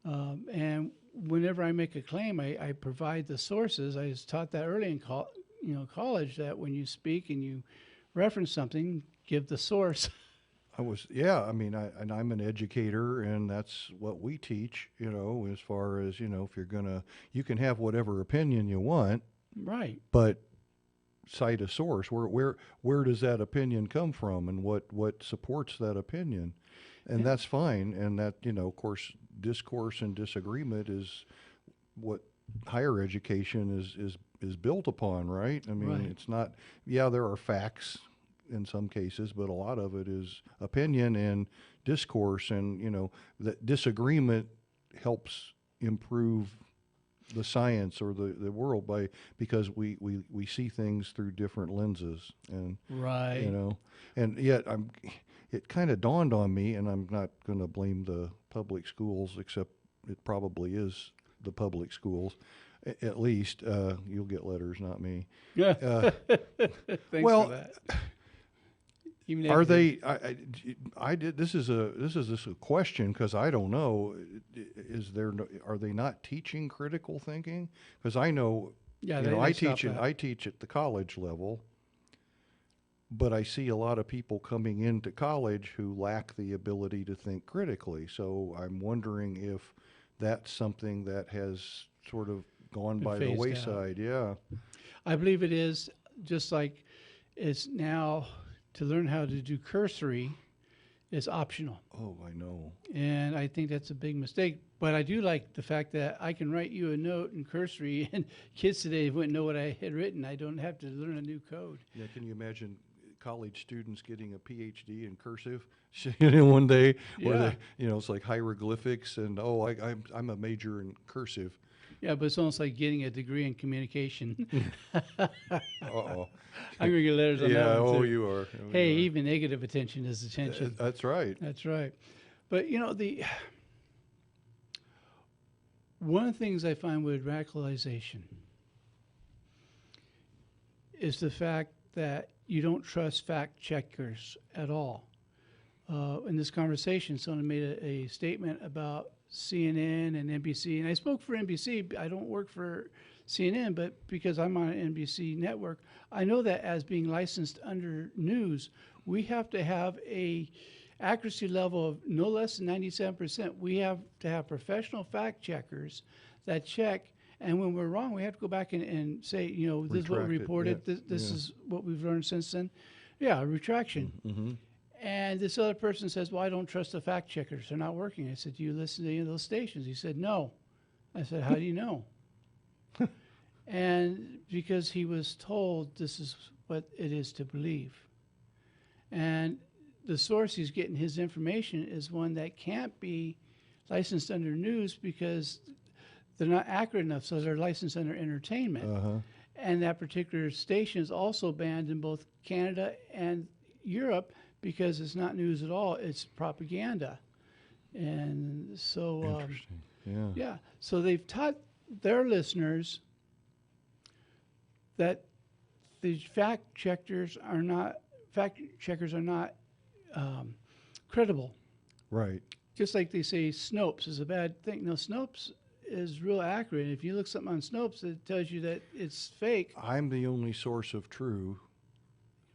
And whenever I make a claim, I provide the sources. I was taught that early in college, that when you speak and you reference something, give the source. I mean, I'm an educator, and that's what we teach, as far as, if you can have whatever opinion you want. Right. But cite a source. Where does that opinion come from, and what supports that opinion? And that's fine. And that, of course, discourse and disagreement is what higher education is built upon, right? I mean, It's not, there are facts in some cases, but a lot of it is opinion and discourse, and that disagreement helps improve the science or the world because we see things through different lenses, and and yet it kind of dawned on me, and I'm not going to blame the public schools, except it probably is the public schools. At least you'll get letters, not me. Yeah. Thanks for that. Are they? I did. This is a question, because I don't know. Are they not teaching critical thinking? Because I know. Yeah, I teach it. I teach at the college level. But I see a lot of people coming into college who lack the ability to think critically. So I'm wondering if that's something that has sort of gone by the wayside. Yeah. I believe it is, just like it's now to learn how to do cursory is optional. Oh, I know. And I think that's a big mistake. But I do like the fact that I can write you a note in cursory, and kids today wouldn't know what I had written. I don't have to learn a new code. Yeah, can you imagine college students getting a PhD in cursive one day, where they, it's like hieroglyphics, and I'm a major in cursive. Yeah, but it's almost like getting a degree in communication. Uh-oh. I'm going to get letters on that one, too. You are. Hey, even negative attention is attention. That's right. That's right. But, one of the things I find with radicalization is the fact that you don't trust fact checkers at all. In this conversation, someone made a statement about CNN and NBC, and I spoke for NBC. I don't work for CNN, but because I'm on an NBC network, I know that as being licensed under news, we have to have a accuracy level of no less than 97%. We have to have professional fact checkers that check, and when we're wrong, we have to go back and say, this is what we reported, this is what we've learned since then. Yeah, retraction. Mm-hmm. And this other person says, well, I don't trust the fact checkers. They're not working. I said, do you listen to any of those stations? He said, no. I said, how do you know? And because he was told this is what it is to believe. And the source he's getting his information is one that can't be licensed under news because they're not accurate enough, so they're licensed under entertainment. Uh-huh. And that particular station is also banned in both Canada and Europe because it's not news at all, it's propaganda. And so, Interesting. Yeah. So they've taught their listeners that the fact checkers are not credible. Right. Just like they say Snopes is a bad thing. No, Snopes is real accurate. If you look something on Snopes, it tells you that it's fake. I'm the only source of true.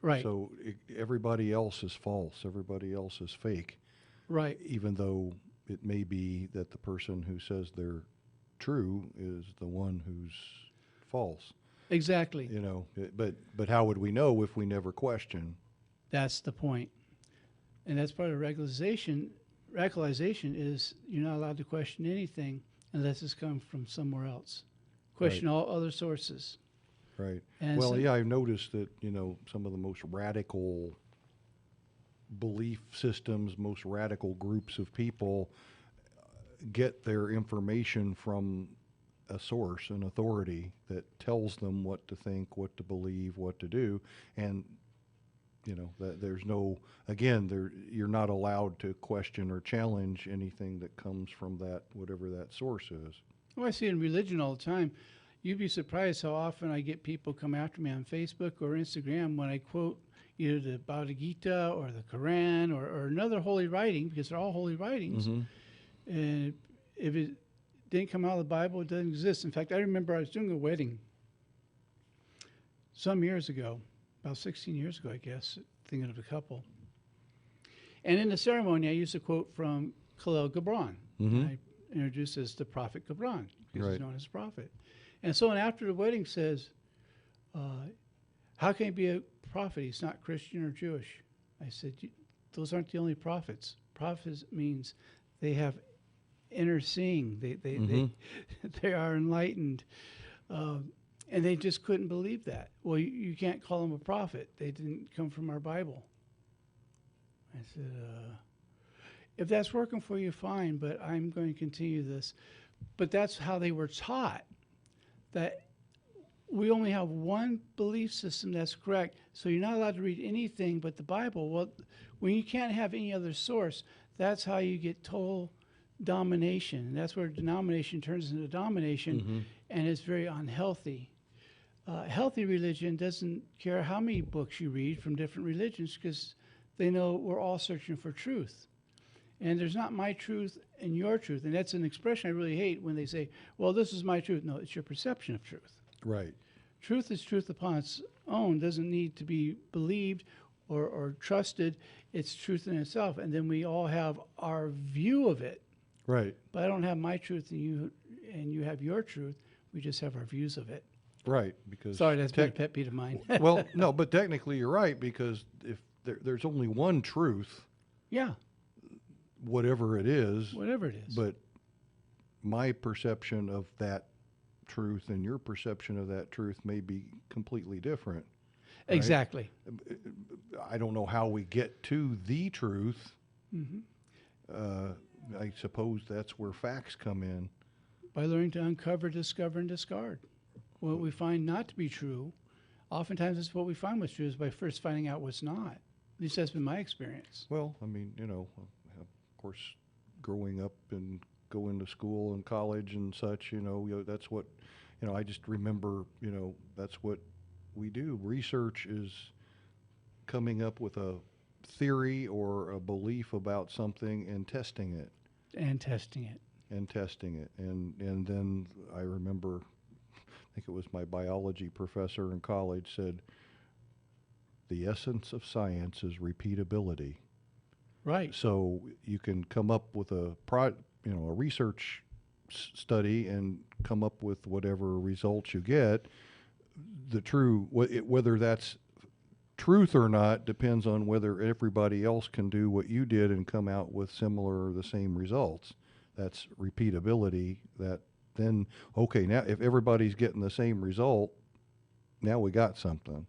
Right. So everybody else is false. Everybody else is fake. Right. Even though it may be that the person who says they're true is the one who's false. Exactly. But how would we know if we never question? That's the point. And that's part of radicalization. Radicalization is you're not allowed to question anything unless it's come from somewhere else. Question all other sources. Right. And I've noticed that, some of the most radical belief systems, most radical groups of people get their information from a source, an authority that tells them what to think, what to believe, what to do. And, that there's no, again, you're not allowed to question or challenge anything that comes from that, whatever that source is. Well, I see it in religion all the time. You'd be surprised how often I get people come after me on Facebook or Instagram when I quote either the Bhagavad Gita or the Quran or another holy writing, because they're all holy writings. Mm-hmm. And if it didn't come out of the Bible, it doesn't exist. In fact, I remember I was doing a wedding some years ago, about 16 years ago, I guess, thinking of a couple. And in the ceremony, I used a quote from Khalil Gibran. I introduced as the Prophet Gibran, because he's known as a prophet. And someone after the wedding says, how can he be a prophet? He's not Christian or Jewish. I said, those aren't the only prophets. Prophets means they have inner seeing. They are enlightened. And they just couldn't believe that. Well, you can't call them a prophet. They didn't come from our Bible. I said, if that's working for you, fine, but I'm going to continue this. But that's how they were taught, that we only have one belief system that's correct, so you're not allowed to read anything but the Bible. Well, when you can't have any other source, that's how you get total domination. And that's where denomination turns into domination, and it's very unhealthy. Healthy religion doesn't care how many books you read from different religions, because they know we're all searching for truth. And there's not my truth and your truth. And that's an expression I really hate when they say, well, this is my truth. No, it's your perception of truth. Right. Truth is truth upon its own, doesn't need to be believed or trusted. It's truth in itself. And then we all have our view of it. Right. But I don't have my truth and you have your truth. We just have our views of it. Right. Because sorry, that's been a pet peeve of mine. Well, no, but technically you're right, because if there's only one truth. Yeah. Whatever it is. Whatever it is. But my perception of that truth and your perception of that truth may be completely different. Right? Exactly. I don't know how we get to the truth. I suppose that's where facts come in. By learning to uncover, discover, and discard. What we find not to be true, oftentimes it's what we find what's true is by first finding out what's not. At least that's been my experience. Well, I mean, of course, growing up and going to school and college and such, that's what, I just remember, that's what we do. Research is coming up with a theory or a belief about something and testing it. And testing it. And then I remember, I think it was my biology professor in college said, the essence of science is repeatability. Right. So you can come up with a research study and come up with whatever results you get. Whether that's truth or not depends on whether everybody else can do what you did and come out with similar or the same results. That's repeatability. That then, okay, now if everybody's getting the same result, now we got something.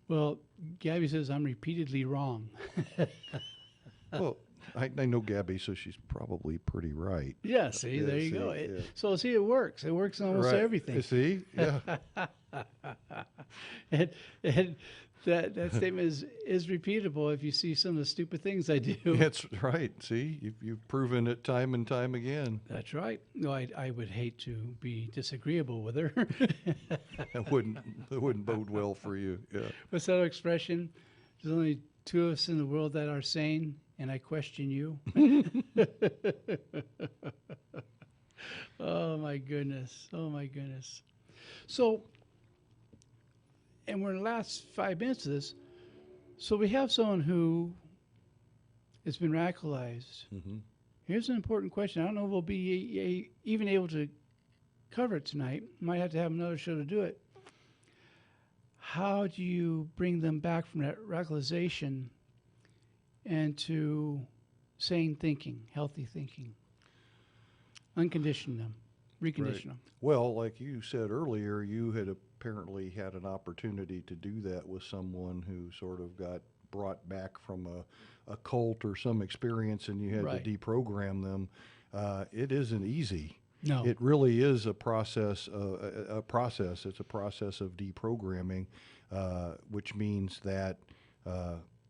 Well, Gabby says I'm repeatedly wrong. Well, I know Gabby, so she's probably pretty right. Yeah, see, there you go. So, see, it works. It works on almost everything. See? Yeah. and that statement is repeatable if you see some of the stupid things I do. That's right. See, you've proven it time and time again. That's right. No, I would hate to be disagreeable with her. That wouldn't bode well for you. Yeah. What's that expression? There's only two of us in the world that are sane, and I question you. Oh my goodness. So, and we're in the last 5 minutes of this. So we have someone who has been radicalized. Here's an important question. I don't know if we'll be even able to cover it tonight. Might have to have another show to do it. How do you bring them back from that radicalization and to sane thinking, healthy thinking? Uncondition them, recondition them. Well, like you said earlier, you had apparently had an opportunity to do that with someone who sort of got brought back from a cult or some experience, and you had to deprogram them. It isn't easy. No. It really is a process. It's a process of deprogramming, which means that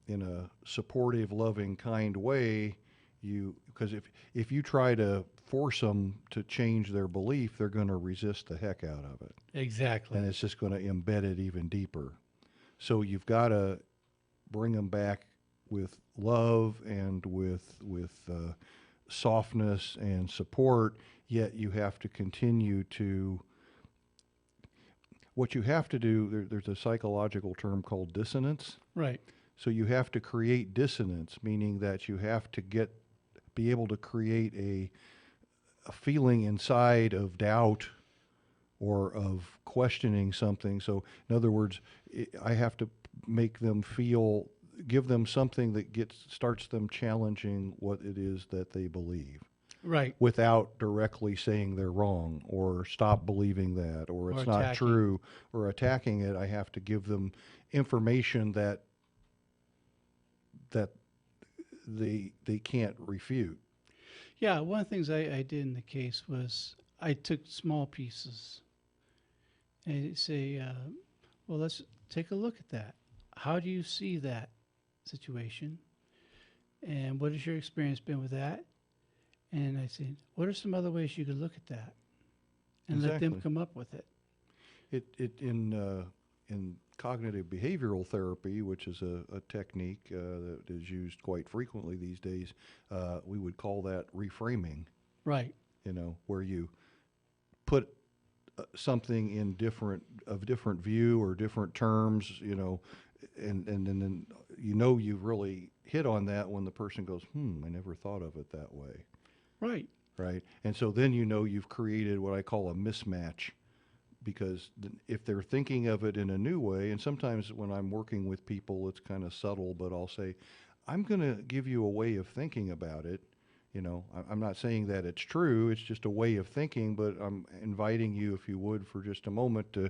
in a supportive, loving, kind way, because if you try to force them to change their belief, they're going to resist the heck out of it. Exactly. And it's just going to embed it even deeper. So you've got to bring them back with love and with softness and support, yet you have to continue to, what you have to do, there's a psychological term called dissonance. Right. So you have to create dissonance, meaning that you have to be able to create a feeling inside of doubt or of questioning something. So in other words, I have to make them give them something that starts them challenging what it is that they believe. Right. Without directly saying they're wrong or stop believing that or it's not true or attacking it. I have to give them information that they can't refute. Yeah, one of the things I did in the case was I took small pieces and say, well, let's take a look at that. How do you see that situation? And what has your experience been with that? And I said, what are some other ways you could look at that? And let them come up with it. In cognitive behavioral therapy, which is a technique that is used quite frequently these days, we would call that reframing. Right. Where you put something in different view or different terms, and then you've really hit on that when the person goes, I never thought of it that way. Right. Right. And so then you've created what I call a mismatch. Because if they're thinking of it in a new way, and sometimes when I'm working with people, it's kind of subtle, but I'll say, I'm going to give you a way of thinking about it. I'm not saying that it's true, it's just a way of thinking, but I'm inviting you, if you would, for just a moment to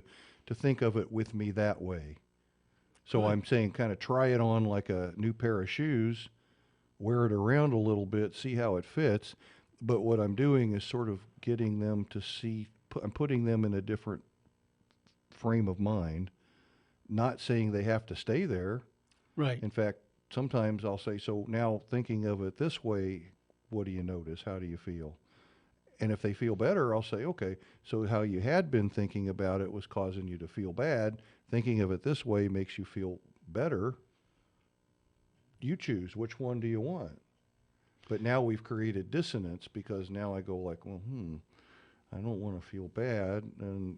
think of it with me that way. So I'm saying kind of try it on like a new pair of shoes, wear it around a little bit, see how it fits. But what I'm doing is sort of getting them to see, I'm putting them in a different frame of mind, not saying they have to stay there. Right. In fact, sometimes I'll say, so now thinking of it this way, what do you notice? How do you feel? And if they feel better, I'll say, okay, so how you had been thinking about it was causing you to feel bad. Thinking of it this way makes you feel better. You choose. Which one do you want? But now we've created dissonance because now I go like, well, I don't want to feel bad, and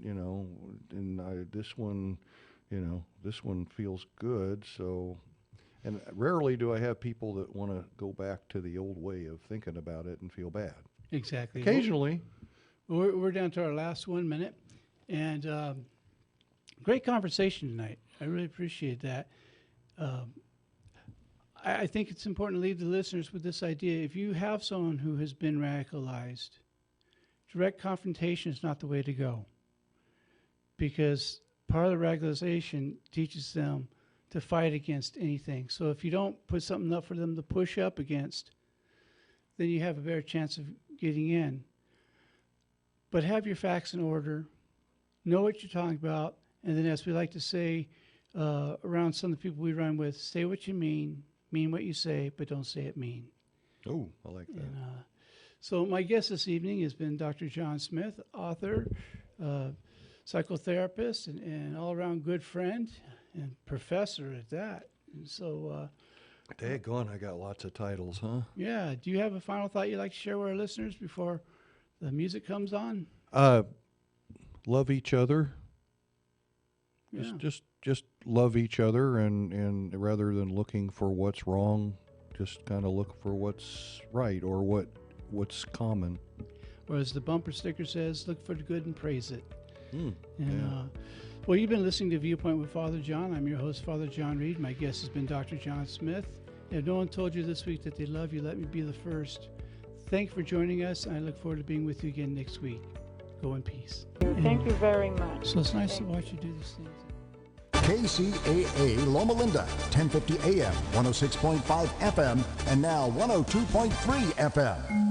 this one feels good. So, and rarely do I have people that want to go back to the old way of thinking about it and feel bad. Exactly. Occasionally. We're down to our last 1 minute, and great conversation tonight. I really appreciate that. I think it's important to leave the listeners with this idea. If you have someone who has been radicalized, direct confrontation is not the way to go, because part of the radicalization teaches them to fight against anything. So if you don't put something up for them to push up against, then you have a better chance of getting in. But have your facts in order, know what you're talking about, and then, as we like to say around some of the people we run with, say what you mean what you say, but don't say it mean. Oh, I like that. And, so my guest this evening has been Dr. John Smith, author, psychotherapist, and all-around good friend and professor at that. And so, daggone, I got lots of titles, huh? Yeah. Do you have a final thought you'd like to share with our listeners before the music comes on? Love each other. Yeah. Just love each other, and rather than looking for what's wrong, just kind of look for what's right or what's common. Or as the bumper sticker says, look for the good and praise it. Yeah. Well, you've been listening to Viewpoint with Father John. I'm your host, Father John Reed. My guest has been Dr. John Smith. If no one told you this week that they love you, let me be the first. Thank you for joining us, and I look forward to being with you again next week. Go in peace. Thank you very much. So it's nice to watch you do these things. KCAA Loma Linda, 1050 AM, 106.5 FM, and now 102.3 FM.